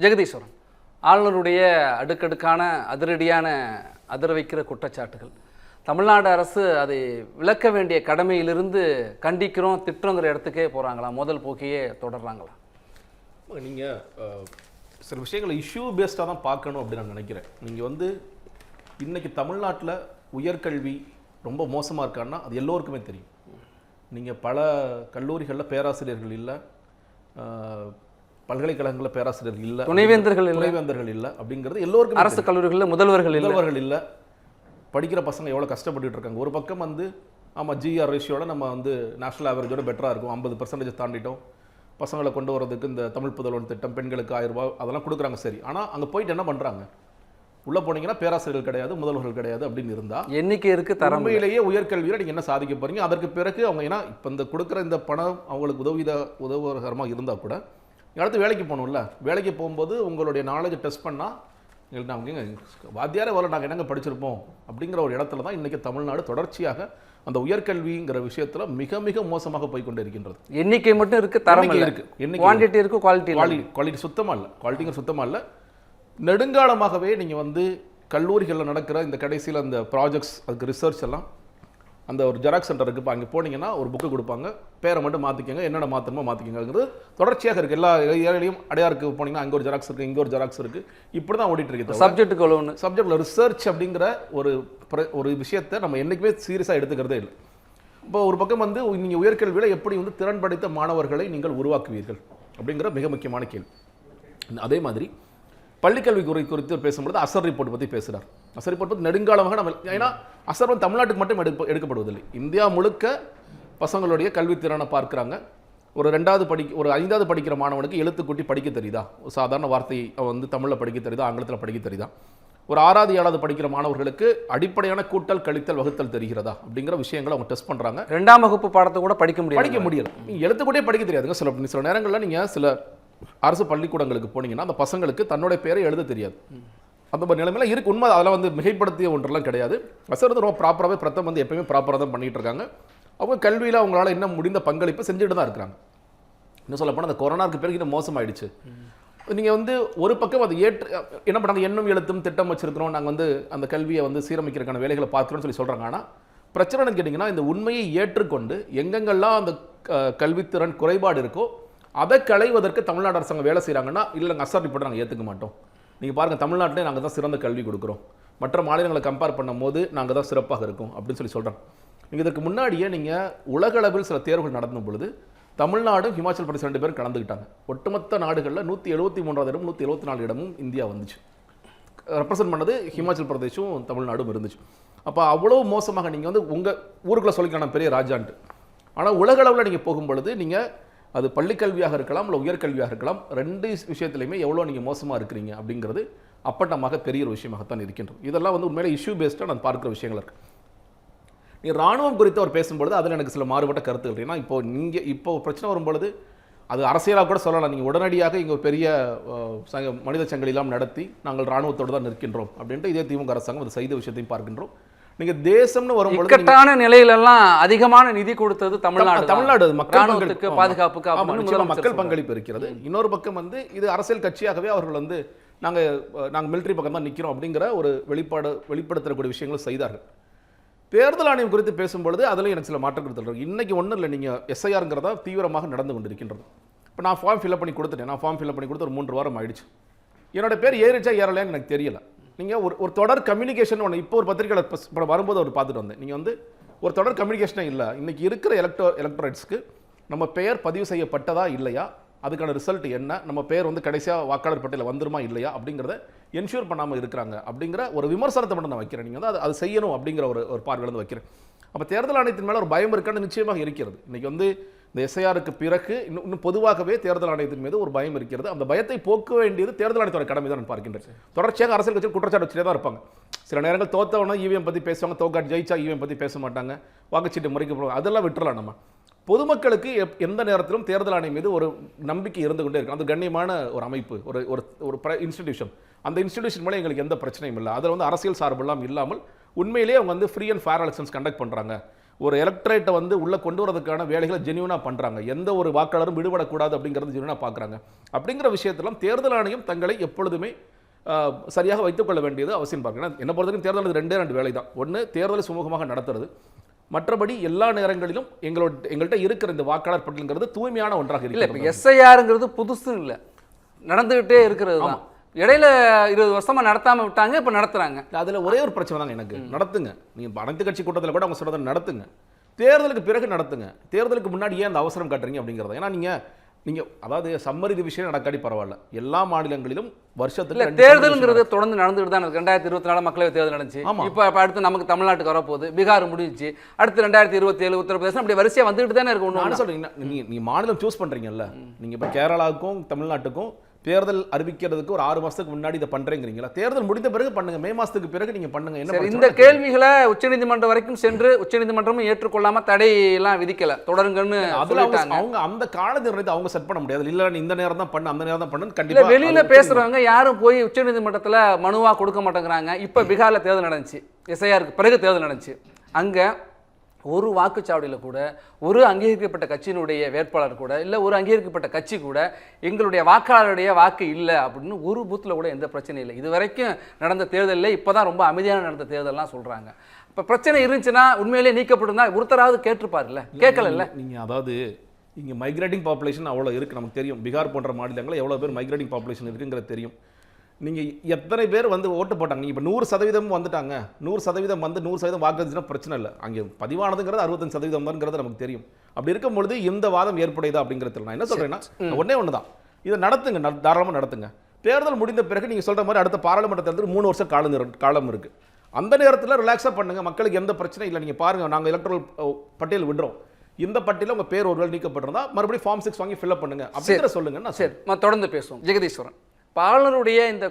ஜெகதீஸ்வரன், ஆளுநருடைய அடுக்கடுக்கான அதிர வைக்கிற குற்றச்சாட்டுகள், தமிழ்நாடு அரசு அதை விளக்க வேண்டிய கடமையிலிருந்து கண்டிக்கிறோம் திட்டங்கிற இடத்துக்கே போகிறாங்களா, முதல் போக்கையே தொடர்றாங்களா? நீங்கள் சில விஷயங்களை இஷ்யூ பேஸ்டாக தான் பார்க்கணும் அப்படின்னு நான் நினைக்கிறேன். நீங்கள் வந்து இன்றைக்கி தமிழ்நாட்டில் உயர்கல்வி ரொம்ப மோசமாக இருக்கான்னா அது எல்லோருக்குமே தெரியும். நீங்கள் பல கல்லூரிகளில் பேராசிரியர்கள் இல்லை, பல்கலைக்கழகங்களில் பேராசிரியர்கள் இல்லை, துணைவேந்தர்கள் இல்லை அப்படிங்கிறது எல்லோருக்கும். அரசு கல்லூரிகளில் முதல்வர்கள் இல்லை. படிக்கிற பசங்க எவ்வளோ கஷ்டப்பட்டுட்டு இருக்காங்க. ஒரு பக்கம் வந்து ஆமாம் ஜிஆர் ரேஷியோட நம்ம வந்து நேஷனல் ஆவரேஜோட பெட்டராக இருக்கும், 50% தாண்டிட்டோம். பசங்களை கொண்டு வரதுக்கு இந்த தமிழ் புதல்வன் திட்டம், பெண்களுக்கு 1000 ரூபாய் அதெல்லாம் கொடுக்குறாங்க. சரி, ஆனால் அங்கே போயிட்டு என்ன பண்ணுறாங்க? உள்ளே போனீங்கன்னா பேராசிரியர்கள் கிடையாது, முதல்வர்கள் கிடையாது அப்படின்னு இருந்தால் எண்ணிக்கை இருக்குது. தரமையிலேயே உயர்கல்வியில் நீங்கள் என்ன சாதிக்க போகிறீங்க? அதற்கு பிறகு அவங்க ஏன்னா இப்போ இந்த கொடுக்குற இந்த பணம் அவங்களுக்கு உதவுகரமாக இருந்தால் கூட அடுத்து வேலைக்கு போகணும்ல. வேலைக்கு போகும்போது உங்களுடைய நாலேஜை டெஸ்ட் பண்ணால் நாங்கள் வாத்தியாரே வரல, நாங்கள் என்னங்க படிச்சிருப்போம் அப்படிங்கிற ஒரு இடத்துல தான் இன்றைக்கி தமிழ்நாடு தொடர்ச்சியாக அந்த உயர்கல்விங்கிற விஷயத்தில் மிக மிக மோசமாக போய்கொண்டே இருக்கின்றது. எண்ணிக்கை மட்டும் இருக்குது, தரம் இருக்குது, குவான்டிட்டி இருக்குது, குவாலிட்டி சுத்தமாக இல்லை, குவாலிட்டிங்கிற சுத்தமாக இல்லை. நெடுங்காலமாகவே நீங்கள் வந்து கல்லூரிகளில் நடக்கிற இந்த கடைசியில் அந்த ப்ராஜெக்ட்ஸ், அதுக்கு ரிசர்ச் எல்லாம் அந்த ஒரு ஜெராக்ஸ் சென்டர் இருக்குது. இப்போ அங்கே போனீங்கன்னா ஒரு புக்கு கொடுப்பாங்க, பேரை மட்டும் மாற்றிக்கங்க, என்னென்ன மாற்றணுமோ மாற்றிக்கங்கிறது தொடர்ச்சியாக இருக்குது. எல்லா ஏரியாலையும் அடையாருக்கு போனீங்கன்னா அங்கே ஒரு ஜெராக்ஸ் இருக்குது, இங்கே ஒரு ஜெராக்ஸ் இருக்குது. இப்படி தான் ஓடிட்டு இருக்குது. சப்ஜெக்டில் ரிசர்ச் அப்படிங்கிற ஒரு விஷயத்தை நம்ம என்றைக்குமே சீரியஸாக எடுத்துக்கிறதே இல்லை. இப்போ ஒரு பக்கம் வந்து நீங்கள் உயர்கல்வியில் எப்படி வந்து திறன் படைத்த மாணவர்களை நீங்கள் உருவாக்குவீர்கள் அப்படிங்கிற மிக முக்கியமான கேள்வி. அதே மாதிரி பள்ளிக்கல்வி குறித்து பேசும்போது அசர் ரிப்போர்ட் பற்றி பேசுகிறார். அசர் ரிப்போர்ட் பற்றி நெடுங்காலமாக நம்ம ஏன்னா அசர் வந்து தமிழ்நாட்டுக்கு மட்டும் எடுக்கப்படுவதில்லை, இந்தியா முழுக்க பசங்களுடைய கல்வித்திறனை பார்க்குறாங்க. ஒரு 5வது படிக்கிற மாணவனுக்கு எழுத்துக்கூட்டி படிக்க தெரியுதா, ஒரு சாதாரண வார்த்தையை வந்து தமிழில் படிக்க தெரியுதா, ஆங்கிலத்தில் படிக்க தெரியுதா, ஒரு 6வது 7வது படிக்கிற மாணவர்களுக்கு அடிப்படையான கூட்டல் கழித்தல் வகுத்தல் தெரிகிறதா அப்படிங்கிற விஷயங்களை அவங்க டெஸ்ட் பண்ணுறாங்க. 2ஆம் வகுப்பு பாடத்தை கூட படிக்க முடியல. நீங்கள் எழுத்துக்கூட்டியே படிக்க தெரியாதுங்க. சில நேரங்களில் நீங்கள் சில அரசு பள்ளிக்கூடங்களுக்கு போனீங்கன்னா அந்த பசங்களுக்கு தன்னுடைய பேரை எழுத தெரியாது. அந்த மாதிரி நிலைமையில இருக்கு. உண்மை, அதெல்லாம் வந்து மிகைப்படுத்திய ஒன்றெல்லாம் கிடையாது. அசர் வந்து ரொம்ப ப்ராப்பராகவே பிரதம் வந்து எப்பயுமே ப்ராப்பராக தான் பண்ணிட்டு இருக்காங்க. அவங்க கல்வியில் அவங்களால என்ன முடிந்த பங்களிப்பு செஞ்சுட்டு தான் இருக்கிறாங்க. இன்னும் சொல்லப்போனால் அந்த கொரோனாவுக்கு பிறகு இன்னும் மோசமாயிடுச்சு. நீங்கள் வந்து ஒரு பக்கம் அதை என்ன பண்ணாங்க, எண்ணும் எழுத்தும் திட்டம் வச்சிருக்கிறோம், நாங்கள் வந்து அந்த கல்வியை வந்து சீரமைக்கிறதுக்கான வேலைகளை பார்க்குறோம்னு சொல்கிறாங்க. ஆனால் பிரச்சனைன்னு கேட்டிங்கன்னா இந்த உண்மையை ஏற்றுக்கொண்டு எங்கெங்கெல்லாம் அந்த கல்வித்திறன் குறைபாடு இருக்கோ அதை களைவதற்கு தமிழ்நாடு அரசாங்கம் வேலை செய்கிறாங்கன்னா, இல்லைங்க அசர் ரிப்போர்ட்டை நாங்கள் ஏற்றுக்க மாட்டோம். நீங்கள் பாருங்கள், தமிழ்நாட்டிலே நாங்கள் தான் சிறந்த கல்வி கொடுக்குறோம், மற்ற மாநிலங்களை கம்பேர் பண்ணும் போது நாங்கள் தான் சிறப்பாக இருக்கும் அப்படின்னு சொல்கிறோம். நீங்கள் இதற்கு முன்னாடியே நீங்கள் உலகளவில் சில தேர்வுகள் நடந்த பொழுது தமிழ்நாடும் ஹிமாச்சல் பிரதேஷ் 2 பேரும் கலந்துக்கிட்டாங்க. ஒட்டுமொத்த நாடுகளில் 173வது இடம் 174 இடமும் இந்தியா வந்துச்சு. ரெப்ரசன்ட் பண்ணது ஹிமாச்சல் பிரதேஷும் தமிழ்நாடும் இருந்துச்சு. அப்போ அவ்வளோ மோசமாக நீங்கள் வந்து உங்கள் ஊருக்குள்ளே சொல்லிக்கலாம் பெரிய ராஜான்ட்டு. ஆனால் உலகளவில் நீங்கள் போகும்பொழுது நீங்கள் அது பள்ளிக்கல்வியாக இருக்கலாம், இல்லை உயர்கல்வியாக இருக்கலாம், 2 விஷயத்துலையுமே எவ்வளோ நீங்கள் மோசமாக இருக்கிறீங்க அப்படிங்கிறது அப்பட்டமாக பெரிய ஒரு விஷயமாகத்தான் இருக்கின்றது. இதெல்லாம் வந்து உண்மையிலே இஷ்யூ பேஸ்டாக நான் பார்க்குற விஷயங்கள் இருக்குது. நீ ராணுவம் குறித்து அவர் பேசும்பொழுது அதில் எனக்கு சில மாறுபட்ட கருத்துக்கள். ஏன்னா இப்போ பிரச்சனை வரும்பொழுது அது அரசியலாக கூட சொல்லலாம். நீங்கள் உடனடியாக இங்கே பெரிய மனித சங்கிலிலாம் நடத்தி நாங்கள் ராணுவத்தோடு தான் நிற்கின்றோம் அப்படின்ட்டு இதே திமுக அரசாங்கம் அது செய்த விஷயத்தையும் பார்க்கின்றோம். நீங்க தேசம்னு வரும்போது இக்கட்டான நிலையிலெல்லாம் அதிகமான நிதி கொடுத்தது தமிழ்நாடு மக்களுக்கு பாதுகாப்புக்கு மக்கள் பங்களிப்பு இருக்கிறது. இன்னொரு பக்கம் வந்து இது அரசியல் கட்சியாகவே அவர்கள் வந்து நாங்கள் மிலிட்டரி பக்கம் தான் நிற்கிறோம் அப்படிங்கிற ஒரு வெளிப்படுத்தக்கூடிய விஷயங்களும் செய்தார்கள். தேர்தல் ஆணையம் குறித்து பேசும்பொழுது அதில் எனக்கு சில மாற்றம் கருத்து. இன்னைக்கு ஒன்றும் இல்லை, நீங்கள் எஸ்ஐஆருங்கிறதா தீவிரமாக நடந்து கொண்டிருக்கின்றது. இப்போ நான் ஃபார்ம் ஃபில்அப் பண்ணி கொடுத்துட்டேன். நான் ஃபார்ம் ஃபில்அப் பண்ணி கொடுத்து ஒரு 3 வாரம் ஆயிடுச்சு. என்னோட பேர் ஏறிச்சா ஏறலையான்னு எனக்கு தெரியல. நீங்கள் ஒரு தொடர் கம்யூனிகேஷன் ஒன்று இப்போ ஒரு பத்திரிகையில் இப்போ வரும்போது அவர் பார்த்துட்டு வந்தேன். நீங்கள் வந்து ஒரு தொடர் கம்யூனிகேஷனே இல்லை. இன்றைக்கி இருக்கிற எலக்டரேட்ஸ்க்கு நம்ம பெயர் பதிவு செய்யப்பட்டதா இல்லையா, அதுக்கான ரிசல்ட் என்ன, நம்ம பேர் வந்து கடைசியாக வாக்காளர் பட்டியலில் வந்துருமா இல்லையா அப்படிங்கிறத என்ஷூர் பண்ணாமல் இருக்கிறாங்க அப்படிங்கிற ஒரு விமர்சனத்தை மட்டும் நான் வைக்கிறேன். நீங்கள் வந்து அது செய்யணும் அப்படிங்கிற ஒரு பார்வையிலேருந்து வைக்கிறேன். அப்போ தேர்தல் ஆணையத்தின் மேலே ஒரு பயம் இருக்கான்னு நிச்சயமாக இருக்கிறது. இன்றைக்கி வந்து இந்த எஸ்ஐஆருக்கு பிறகு இன்னும் பொதுவாகவே தேர்தல் ஆணையத்தின் மீது ஒரு பயம் இருக்கிறது. அந்த பயத்தை போக்க வேண்டியது தேர்தல் ஆணையத்தோட கடமை தான் நான் பார்க்கின்றேன். தொடர்ச்சியாக அரசியல் கட்சியில் குற்றச்சாட்டு வச்சுட்டே தான் இருப்பாங்க. சில நேரங்கள் தோத்தவனா இவிஎம் பற்றி பேசுவாங்க, தோக்காட் ஜெயிச்சா இவிஎம் பற்றி பேச மாட்டாங்க, வாக்குச்சீட்டு முறைக்கு போவாங்க. அதெல்லாம் விட்டுறலாம். நம்ம பொதுமக்களுக்கு எந்த நேரத்திலும் தேர்தல் ஆணையம் மீது ஒரு நம்பிக்கை இருந்து கொண்டே இருக்கும். அது கண்ணியமான ஒரு அமைப்பு, ஒரு இன்ஸ்டிடியூஷன். அந்த இன்ஸ்டிடியூஷன் மேலே எங்களுக்கு எந்த பிரச்சனையும் இல்லை. அதில் வந்து அரசியல் சார்பெல்லாம் இல்லாமல் உண்மையிலேயே அவங்க வந்து free and fair elections conduct பண்ணுறாங்க, ஒரு எலக்ட்ரேட்டை வந்து உள்ளே கொண்டு வரதுக்கான வேலைகளை ஜென்யூனாக பண்ணுறாங்க. எந்த ஒரு வாக்காளரும் விடுபடக்கூடாது அப்படிங்கிறது ஜென்யூனாக பார்க்குறாங்க. அப்படிங்கிற விஷயத்திலும் தேர்தல் ஆணையம் தங்களை எப்பொழுதுமே சரியாக வைத்துக்கொள்ள வேண்டியது அவசியம் பார்க்கணும். என்ன பொறுத்தவரைக்கும் தேர்தல் ரெண்டு வேலை தான். ஒன்று, தேர்தலை சுமூகமாக நடத்துறது. மற்றபடி எல்லா நேரங்களிலும் எங்கள்கிட்ட இருக்கிற இந்த வாக்காளர் பட்டியல்ங்கிறது தூய்மையான ஒன்றாக இல்லை. இப்போ எஸ்ஐஆருங்கிறது புதுசு இல்லை, நடந்துகிட்டே இருக்கிறது தான். இடையில 20 வருஷமா நடத்தாம விட்டாங்க, இப்ப நடத்துறாங்க. அதுல ஒரே ஒரு பிரச்சனை தாங்க எனக்கு. நடத்துங்க, நீங்க அனைத்து கட்சி கூட்டத்தில் கூட அவங்க சொல்றதை நடத்துங்க, தேர்தலுக்கு பிறகு நடத்துங்க. தேர்தலுக்கு முன்னாடி ஏன் அந்த அவசரம் காட்டுறீங்க அப்படிங்கிறத. ஏன்னா நீங்க அதாவது சம்மரி விஷயம் நடக்காடி பரவாயில்ல, எல்லா மாநிலங்களிலும் வருஷத்துல தேர்தல்ங்கிறது தொடர்ந்து நடந்துட்டு தான் இருக்கு. 2024 மக்களவை தேர்தல் நடந்துச்சு. இப்ப அடுத்து நமக்கு தமிழ்நாட்டுக்கு வரப்போகுது, பீகார் முடிஞ்சிச்சு, அடுத்து 2027 உத்தரப்பிரதேசம், அப்படி வரிசையா வந்துட்டு தானே இருக்கும். நான் சொல்றீங்க, நீங்க மாநிலம் சூஸ் பண்றீங்கல்ல, நீங்க இப்ப கேரளாவுக்கும் தமிழ்நாட்டுக்கும் தேர்தல் அறிவிக்கிறதுக்கு ஒரு 6 மாசத்துக்கு முன்னாடி இதை பண்றீங்களா? தேர்தல் முடிந்த பிறகு பண்ணுங்க, மே மாசத்துக்கு பிறகு நீங்க பண்ணுங்க. என்ன இந்த கேள்விகளை உச்சநீதிமன்றம் வரைக்கும் சென்று உச்சநீதிமன்றமும் ஏற்றுக்கொள்ளாம தடை எல்லாம் விதிக்கல, தொடருங்கன்னு அவங்க அந்த கால நிர்ணயத்தை அவங்க செட் பண்ண முடியாது. இல்ல இந்த நேரம் தான் பண்ணு, அந்த நேரம் தான் பண்ணு. கண்டிப்பா வெளியில பேசுறவங்க யாரும் போய் உச்சநீதிமன்றத்துல மனுவா கொடுக்க மாட்டேங்கிறாங்க. இப்ப பீகார்ல தேர்தல் நடந்துச்சு, எஸ்ஐஆருக்கு பிறகு தேர்தல் நடந்துச்சு. அங்க ஒரு வாக்குச்சாவடியில் கூட ஒரு அங்கீகரிக்கப்பட்ட கட்சியினுடைய வேட்பாளர் கூட இல்லை, ஒரு அங்கீகரிக்கப்பட்ட கட்சி கூட எங்களுடைய வாக்காளருடைய வாக்கு இல்லை அப்படின்னு ஒரு பூத்தில் கூட எந்த பிரச்சனையும் இல்லை. இது வரைக்கும் நடந்த தேர்தலில் இப்போ தான் ரொம்ப அமைதியான நடந்த தேர்தல்லாம் சொல்கிறாங்க. இப்போ பிரச்சனை இருந்துச்சுன்னா உண்மையிலேயே நீக்கப்பட்டிருந்தா ஒருத்தராவது கேட்டிருப்பார்ல, கேட்கல. நீங்கள் அதாவது இங்கே மைக்ரேட்டிங் பாப்புலேஷன் அவ்வளோ இருக்குது, நமக்கு தெரியும். பீகார் போன்ற மாநிலங்களில் எவ்வளோ பேர் மைக்ரேட்டிங் பாப்புலேஷன் இருக்குங்கிறது தெரியும். நீங்கள் எத்தனை பேர் வந்து ஓட்டு போட்டாங்க? இப்போ 100% வந்துட்டாங்க, 100% வந்து 100% வாக்குச்சுன்னா பிரச்சனை இல்லை. அங்கே பதிவானதுங்கிறது 65% தான்ங்கிறது நமக்கு தெரியும். அப்படி இருக்கும்பொழுது இந்த வாதம் ஏற்புடையதா அப்படிங்கிறது நான் என்ன சொல்கிறேன்னா, ஒன்று தான், இதை நடத்துங்க, தாராளமாக நடத்துங்க. தேர்தல் முடிந்த பிறகு நீங்கள் சொல்கிற மாதிரி அடுத்த பாராளுமன்ற தேர்தல் 3 வருஷம் காலம் இருக்குது. அந்த நேரத்தில் ரிலாக்ஸாக பண்ணுங்கள், மக்களுக்கு எந்த பிரச்சனையும் இல்லை. நீங்கள் பாருங்கள், நாங்கள் எலக்ட்ரல் பட்டியல் விடுறோம், இந்த பட்டியலில் உங்கள் பேர் ஒருவேளை நீக்கப்பட்டிருந்தா மறுபடியும் ஃபார்ம் 6 வாங்கி ஃபில்அப் பண்ணுங்க அப்படிங்கிற சொல்லுங்க. சரி, தொடர்ந்து பேசுவோம். ஜெகதீஸ்வரன், ஆளுநருடைய இந்த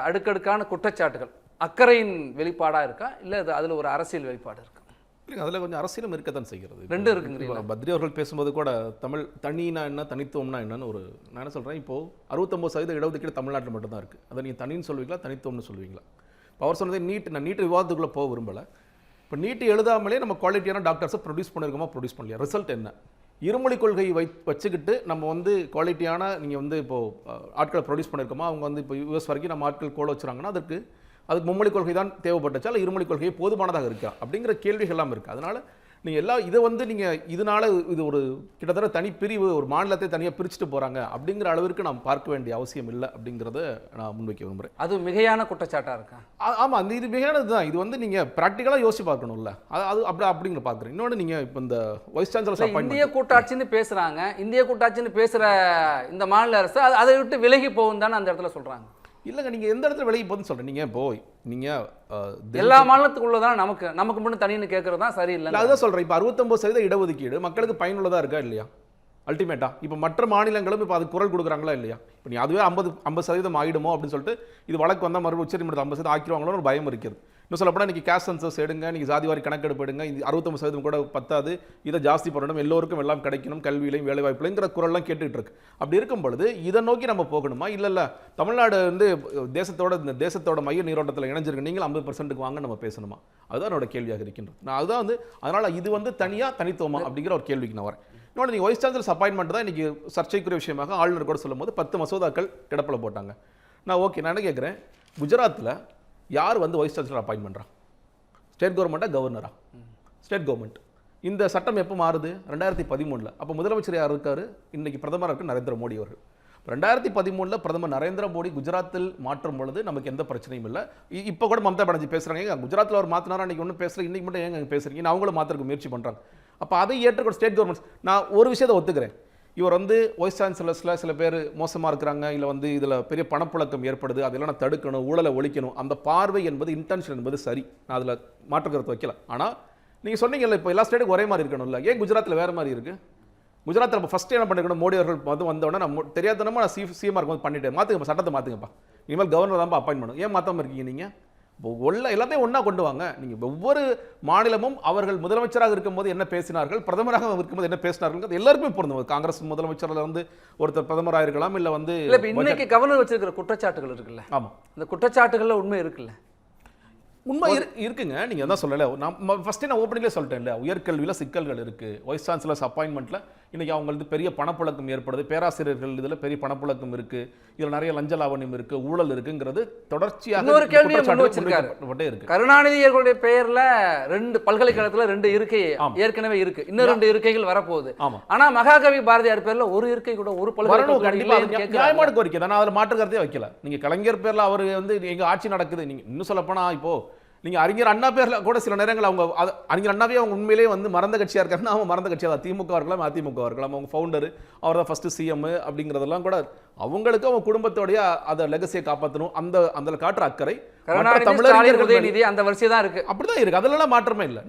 அடுக்கடுக்கான குற்றச்சாட்டுகள் அக்கறையின் வெளிப்பாடாக இருக்கா, இல்லை அதில் ஒரு அரசியல் வெளிப்பாடு இருக்கா? இல்லைங்க, அதில் கொஞ்சம் அரசியலும் இருக்கத்தான் செய்கிறது. ரெண்டும் இருக்குங்கிறீங்க. பத்ரி அவர்கள் பேசும்போது கூட தமிழ் தனினா என்ன, தனித்துவம்னா என்னன்னு நான் என்ன சொல்கிறேன், இப்போது 69% இடஒதுக்கீடு தமிழ்நாட்டில் மட்டும்தான் இருக்குது. அதை நீங்கள் தனின்னு சொல்லுவீங்களா, தனித்துவம்னு சொல்லுவீங்களா? இப்போ அவர் சொன்னதே நான் நீட் விவாதத்துக்குள்ளே போக விரும்பலை. இப்போ நீட் எழுதாமலே நம்ம குவாலிட்டியான டாக்டர்ஸை ப்ரொடியூஸ் பண்ணியிருக்கோமா, ப்ரொடியூஸ் பண்ணலையா, ரிசல்ட் என்ன? இருமொழி கொள்கையை வச்சுக்கிட்டு நம்ம வந்து குவாலிட்டியான நீங்கள் வந்து இப்போது ஆட்களை ப்ரொடியூஸ் பண்ணியிருக்கோமா? அவங்க வந்து இப்போ யூஎஸ் வரைக்கும் நம்ம ஆட்கள் கோல வச்சுறாங்கன்னா அதுக்கு மும்மொழி கொள்கை தான் தேவைப்பட்டுச்சா, இல்லை இருமொழி கொள்கையை போதுமானதாக இருக்கா அப்படிங்கிற கேள்விகள் எல்லாம் இருக்குது. அதனால் நீங்கள் எல்லாம் இதை வந்து நீங்கள் இதனால இது ஒரு கிட்டத்தட்ட தனிப்பிரிவு, ஒரு மாநிலத்தை தனியாக பிரிச்சுட்டு போகிறாங்க அப்படிங்கிற அளவிற்கு நாம் பார்க்க வேண்டிய அவசியம் இல்லை அப்படிங்கிறத நான் முன்வைக்க விரும்புகிறேன். அது மிகையான குற்றச்சாட்டாக இருக்கா? ஆமாம், அந்த இது மிகையானது தான். இது வந்து நீங்கள் ப்ராக்டிக்கலாக யோசிச்சு பார்க்கணும்ல, அது அப்படிங்கிற பார்க்குறேன். இன்னொன்று நீங்கள் இப்போ இந்த வைஸ் சான்சலர் இந்திய கூட்டாட்சின்னு பேசுகிறாங்க, இந்திய கூட்டாட்சின்னு பேசுகிற இந்த மாநில அரசு அதை விட்டு விலகி போகும் தானே அந்த இடத்துல சொல்கிறாங்க. இல்லைங்க, நீங்கள் எந்த இடத்துல விலகி போகுதுன்னு சொல்கிறேன். நீங்கள் நீங்கள் எல்லா மாநிலத்துக்குள்ளதான் நமக்கு மட்டும் தனின்னு கேட்கறது தான் சரியில்லை. அதுதான் சொல்கிறேன். இப்போ 69% இடஒதுக்கீடு மக்களுக்கு பயனுள்ளதாக இருக்கா இல்லையா? அல்டிமேட்டா இப்போ மற்ற மாநிலங்களும் இப்போ அது குரல் கொடுக்குறாங்களா இல்லையா? இப்போ நீ அதுவே 50% ஆகிடுமோ அப்படின்னு சொல்லிட்டு இது வழக்கு வந்தால் மறுபடியும் உச்சநீதிமன்றத்தில் 50% ஆக்கிடுவாங்களோன்னு ஒரு பயம் இருக்கிறது. இன்னும் சொல்லப்போனால் இன்றைக்கி கேஸ்ட் சென்சஸ் எடுங்க, நீங்கள் ஜாதிவாரி கணக்கெடுப்பு எடுங்க, இது 69% கூட பத்தாது, இதை ஜாஸ்தி பண்ணணும், எல்லோருக்கும் எல்லாம் கிடைக்கணும், கல்வியிலையும் வேலைவாய்ப்புலைங்கிற குரல்லாம் கேட்டுக்கிட்டு இருக்கு. அப்படி இருக்கும் பொழுது இதை நோக்கி நம்ம போகணுமா? இல்லை தமிழ்நாடு வந்து தேசத்தோட மைய நீரோட்டத்தில் இணைஞ்சிருக்கு, நீங்கள் 50%க்கு வாங்க நம்ம பேசணுமா? அதுதான் என்னோட கேள்வியாக இருக்கின்றது. நான் அதுதான் வந்து அதனால் இது வந்து தனியாக தனித்துவமா அப்படிங்கிற ஒரு கேள்விக்கு நான் வரேன். இன்னொன்று, நீங்கள் வைஸ் சான்சலர்ஸ் அப்பாயின்மெண்ட் தான் இன்றைக்கி சர்ச்சைக்குரிய விஷயமாக ஆளுநர் கூட சொல்லும்போது 10 மசோதாக்கள் கிடப்பில் போட்டாங்க. நான் ஓகே, நான் என்ன கேட்குறேன், குஜராத்தில் யார் வந்து வைஸ் சான்சலர் அப்பாயின்ட் பண்ணுறா? ஸ்டேட் கவர்மெண்ட்டா, கவர்னரா? State government. இந்த சட்டம் எப்போ மாறுது? 2013. அப்போ முதலமைச்சர் யார் இருக்காரு? இன்றைக்கி பிரதமராக இருக்கு நரேந்திர மோடி அவர்கள். 2013 பிரதமர் நரேந்திர மோடி குஜராத்தில் மாற்றும் பொழுது நமக்கு எந்த பிரச்சனையும் இல்லை. இப்போ கூட மம்தா பானர்ஜி பேசுகிறாங்க, குஜராத்தில் அவர் மாற்றினாரா, அன்றைக்கி ஒன்றும் பேசுகிறேன், இன்றைக்கி மட்டும் ஏங்க பேசுகிறீங்க, அவங்களும் மாற்றுறதுக்கு முயற்சி பண்ணுறாங்க. அப்போ அதை ஏற்றுக்கொள்ள ஸ்டேட் கவர்மெண்ட்ஸ். நான் ஒரு விஷயத்தை ஒத்துக்கிறேன், இவர் வந்து வைஸ் சான்சலர்ஸில் சில பேர் மோசமாக இருக்கிறாங்க, இல்லை வந்து இதில் பெரிய பணப்புழக்கம் ஏற்படுது, அதெல்லாம் நான் தடுக்கணும், ஊழலை ஒழிக்கணும், அந்த பார்வை என்பது இன்டென்ஷன் என்பது சரி, நான் அதில் மாற்றுக்கருத்து வைக்கல. ஆனால் நீங்கள் சொன்னீங்கல்ல, இப்போ எல்லா ஸ்டேட்டுக்கும் ஒரே மாதிரி இருக்கணும்ல, ஏன் குஜராத்தில் வேறு மாதிரி இருக்குது? குஜராத்தில் இப்போ ஃபஸ்ட்டு என்ன பண்ணிக்கணும், மோடி அவர்கள் வந்தோடனே நான் தெரியாதனமா நான் சிஎம்ஆர் இருக்கும்போது பண்ணிட்டேன், மாற்றுங்கப்பா, சட்டத்தை மாற்றுங்கப்பா, இனிமேல் கவர்னர் தான்ப்பா அப்பாயின்ட் பண்ணணும். ஏன் மாற்றாமல் இருக்கீங்க நீங்கள்? எல்லாத்தையும் ஒன்றா கொண்டு வாங்க. நீங்கள் ஒவ்வொரு மாநிலமும் அவர்கள் முதலமைச்சராக இருக்கும்போது என்ன பேசினார்கள், பிரதமராக இருக்கும்போது என்ன பேசினார்கள், எல்லாருமே பொருந்தும். காங்கிரஸ் முதலமைச்சரில் வந்து ஒருத்தர் பிரதமராக இருக்கலாம், இல்லை வந்து இன்னைக்கு கவர்னர் வச்சிருக்கிற குற்றச்சாட்டுகள் இருக்குல்ல, ஆமாம், அந்த குற்றச்சாட்டுகளில் உண்மை இருக்குல்ல. உண்மை இருக்குங்க. நீங்க தான் சொல்லல, நான் ஃபர்ஸ்டே நான் ஓப்பனிங்லேயே சொல்லிட்டேன்ல, உயர்கல்வியில் சிக்கல்கள் இருக்கு. வைஸ் சான்சலர்ஸ் அப்பாயின்மெண்ட்ல இன்னைக்கு அவங்களுக்கு பெரிய பணப்புழக்கம் ஏற்படுது. பேராசிரியர்கள் இதுல பெரிய பணப்புழக்கம் இருக்கு, இதுல நிறைய லஞ்ச லாவண்யம் இருக்கு, ஊழல் இருக்குங்கிறது தொடர்ச்சியாக இன்னொரு கேள்வியை முன் வச்சிருக்காரு. இருக்கு. கருணாநிதி அவர்களுடைய பெயர்ல 2 பல்கலைக்கழகத்துல 2 இருக்கை ஏற்கனவே இருக்கு, இன்னும் 2 இருக்கைகள் வரப்போகுது. ஆனா மகாகவி பாரதியார் பேர்ல ஒரு இருக்கை கூட ஒரு பல்கலைக்கழகம் நியாயமான கோரிக்கை தான், அதில் மாற்று கருத்தே வைக்கல. நீங்க கலைஞர் பேர்ல அவர் வந்து எங்க ஆட்சி நடக்குது, நீங்க இன்னும் சொல்ல போனா இப்போ நீங்க அறிஞர் அண்ணா பேர்ல கூட சில நேரங்கள் அவங்க அறிஞர் அண்ணாவே அவங்க உண்மையிலேயே வந்து மறந்த கட்சியா இருக்காருன்னா அவங்க மறந்த கட்சியா தான், திமுக இருக்கலாம் அதிமுக இருக்கலாம், அவங்க ஃபவுண்டர் அவர் தான் ஃபர்ஸ்ட் சிஎம் அப்படிங்கிறதெல்லாம் கூட அவங்களுக்கு அவங்க குடும்பத்தோடைய அதை லெகசியை காப்பாற்றணும், அந்த காட்டுற அக்கறை தமிழறிஞர்கள் அந்த வரிசை தான் இருக்கு. அப்படிதான் இருக்கு, அதெல்லாம் மாற்றமே இல்லை.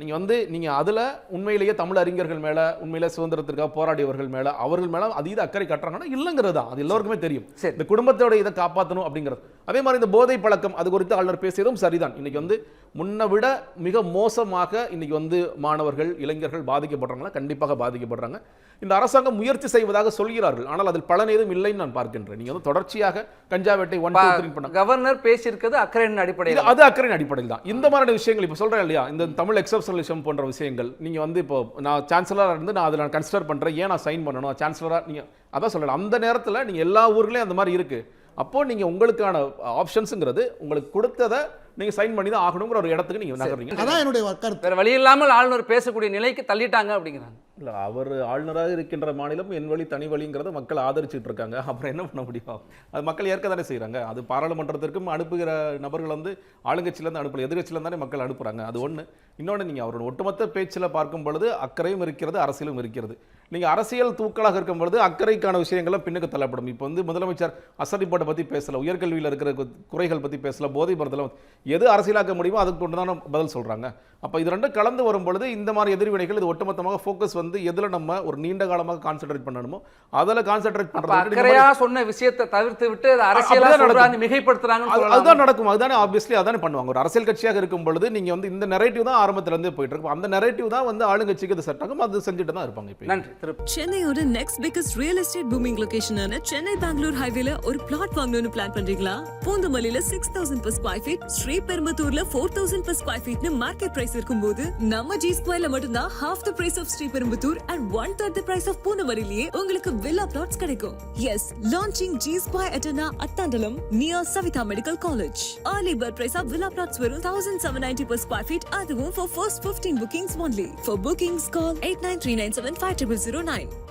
நீங்க அதுல உண்மையிலேயே தமிழ் அறிஞர்கள் மேல, உண்மையிலே சுதந்திரத்திற்காக போராடியவர்கள் மேல, அவர்கள் மேல அதீத அக்கறை காட்டுறாங்கன்னா இல்லைங்கிறது தான், அது எல்லாருக்குமே தெரியும். இந்த குடும்பத்தோட இதை காப்பாற்றணும் அப்படிங்கிறது. அதே மாதிரி இந்த போதை பழக்கம் அது குறித்து ஆளுநர் பேசியதும் சரிதான். இன்னைக்கு வந்து முன்ன விட மிக மோசமாக இன்னைக்கு வந்து மாணவர்கள் இளைஞர்கள் பாதிக்கப்படுறாங்களா? கண்டிப்பாக பாதிக்கப்படுறாங்க. இந்த அரசாங்கம் முயற்சி செய்வதாக சொல்கிறார்கள், ஆனால் அதில் பலன் ஏதும் இல்லைன்னு நான் பார்க்கின்றேன். நீங்க வந்து தொடர்ச்சியாக கஞ்சா வேட்டை 1 2 3 பண்ண கவர்னர் பேசியிருக்கிறது அக்கறையின் அடிப்படையில், அது அக்கறையின் அடிப்படையில் தான். இந்த மாதிரி விஷயங்கள் இப்ப சொல்றேன் இல்லையா, இந்த தமிழ் எக்ஸப்ஷனலிசம் போன்ற விஷயங்கள் நீங்க வந்து இப்போ நான் சான்சலரா இருந்து நான் அதில் கன்சிடர் பண்றேன், ஏன் நான் சைன் பண்ணணும் சான்சலரா, நீங்க அதான் சொல்லலாம். அந்த நேரத்தில் நீங்க எல்லா ஊர்லயும் அந்த மாதிரி இருக்கு. அப்போ நீங்க உங்களுக்கான ஆப்ஷன்ஸ்ங்கிறது உங்களுக்கு கொடுத்ததை நீங்க சைன் பண்ணி தான் ஆகணுங்கிற ஒரு இடத்துக்கு நீங்க நகர்றீங்க. அதான் என்னுடைய கருத்து. வேற வழி இல்லாமல் ஆளுநர் பேசக்கூடிய நிலைக்கு தள்ளிட்டாங்க அப்படிங்கிறாங்க. இல்லை, அவர் ஆளுநராக இருக்கின்ற மாநிலம் என் வழி தனி வழிங்கிறத மக்கள் ஆதரிச்சுட்டு இருக்காங்க. அப்புறம் என்ன பண்ண முடியும்? அது மக்கள் ஏற்க தானே செய்கிறாங்க. அது பாராளுமன்றத்திற்கும் அனுப்புகிற நபர்கள் வந்து ஆளுங்கட்சியிலேருந்து அனுப்பல, எதிர்கட்சியில தானே மக்கள் அனுப்புகிறாங்க. அது ஒன்று. இன்னொன்று, நீங்கள் அவரோட ஒட்டுமொத்த பேச்சில் பார்க்கும் பொழுது அக்கறையும் இருக்கிறது, அரசியலும் இருக்கிறது. நீங்கள் அரசியல் தூக்கலாக இருக்கும் பொழுது அக்கறைக்கான விஷயங்களும் பின்னுக்கு தள்ளப்படும். இப்போ வந்து முதலமைச்சர் அசதிப்பாட்டை பற்றி பேசல, உயர்கல்வியில் இருக்கிற குறைகள் பற்றி பேசல, போதை மருந்தெல்லாம் எது அரசியலாக்க முடியுமோ அதுக்கு கொண்டு தான் பதில் சொல்கிறாங்க. அப்போ இது ரெண்டும் கலந்து வரும் பொழுது இந்த மாதிரி எதிர்வினைகள் இது ஒட்டுமொத்தமாக ஃபோக்கஸ் வந்து எதில் நம்ம ஒரு நீண்ட காலமாக கான்சென்ட்ரேட் பண்ணணுமோ அதில் கான்சென்ட்ரேட் பண்ணுறது. சொன்ன விஷயத்தை தவிர்த்து விட்டு அரசியலாக மிகைப்படுத்துறாங்க, அதுதான் நடக்கும். அதுதானே ஆப்வியஸ்லி அதானே பண்ணுவாங்க. ஒரு அரசியல் கட்சியாக இருக்கும் பொழுது நீங்கள் வந்து இந்த நெரேட்டிவ் தான் ஆரம்பத்திலிருந்து போயிட்டு இருக்கும். அந்த நெரேட்டிவ் தான் வந்து ஆளுங்கட்சிக்கு அது செட் ஆகும், அது செஞ்சுட்டு தான் இருப்பாங்க. இப்போ நன்றி. சென்னையோட next biggest real estate booming லொகேஷனான சென்னை பெங்களூர் ஹைவேல ஒரு பிளாட் வாங்கணும்னு பிளான் பண்றீங்களா? பூந்தமல்லியில 6000 per square feet, ஸ்ரீபெரும்புத்தூர்ல 4000 per square feet market price இருக்கும்போது நம்ம ஜி ஸ்கொயர்ல மட்டும்தான் half the price of Sriperumbudur and 1/3 the price of பூந்தமல்லியிலேயே உங்களுக்கு வில்லா பிளாட்ஸ் கிடைக்கும். Yes, launching G Square Etna Attandalam near Savitha Medical College. Early bird price of villa plots வெறும் 1790 per square feet, அதுவும் for first 15 bookings only. For bookings call 8939750009.